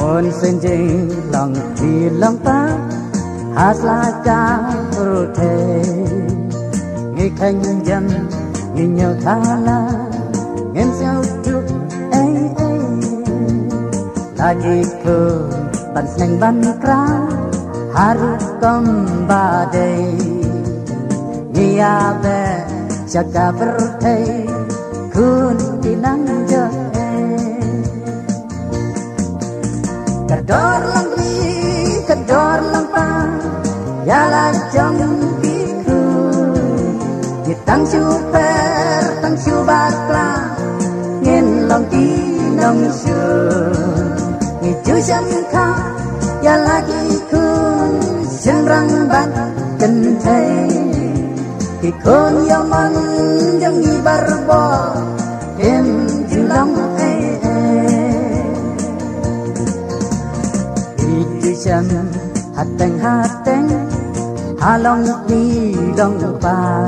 Mon senjing lang bilang pa hasla ka rute ngi khanh dân ngi nhau thala ngem sao trúc ai ai lagi ke ban seneng ban kra harus kembali ngi abe jaga bertei kun tinang jae kedor lang pa yala jong biku ditang super tang subakla ngin long ti nong su ngi chu sam kha yala ki kun sen rang ban ken thai ki kon yaman jong ni barbo em chu long chân hateng halong ni long pa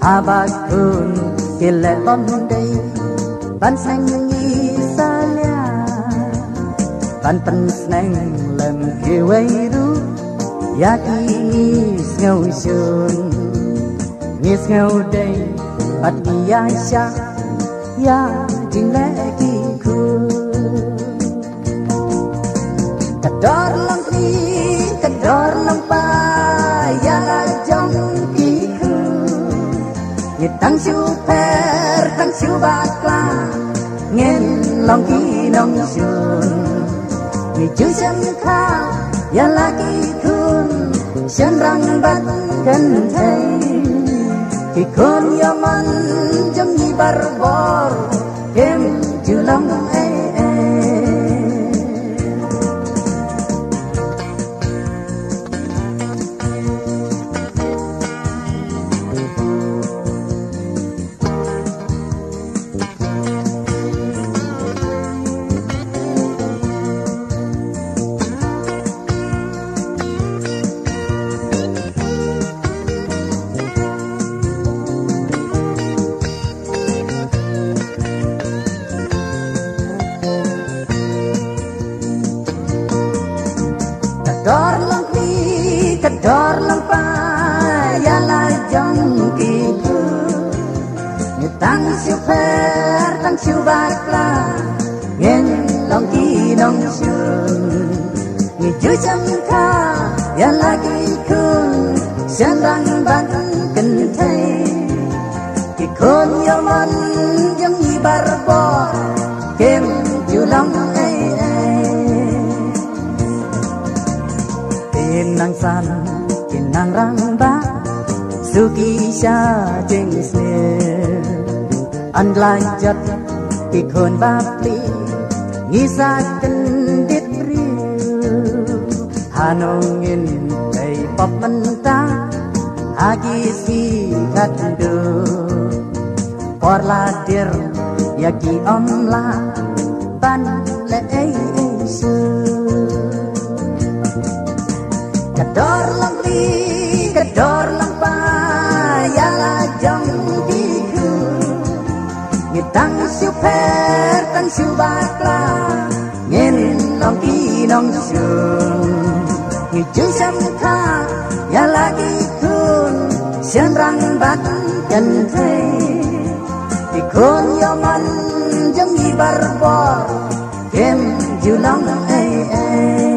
abakun kile lon dei ban sang ni salia ban pen snang lem ki wei ru ya ki ni ngau shun ni ngau dei bat ni ya sha ya jing le ki ku kedor lang pa yala jong kiku ngitang super tang subakla ngin long ki nong sun ngi chu sam kha yala kikun sen rang bat kan thai kikun yaman jong ni barbor kem chu long kedor lang pa yala jong kiku ngitang super tang subakla ngin long ki nong sun ngi chu sam kha yala kikun sen rang ban ken thai ki kon yaman jong ni barbo kem chu long nang san kinang rang ba suki sha jing se an lai jat ki khon ba pli ngi sa ten dit ri hanong in kai pop man ta agi si kat do por la dir ya ki om la ban le ai su kedor lang pa yala jong biku ngitang super tang subakla ngin long ki nong sun ngi chu sam kha yala kikun sen rang bat kan thai kikun yaman jong ni barbor kem ju long ai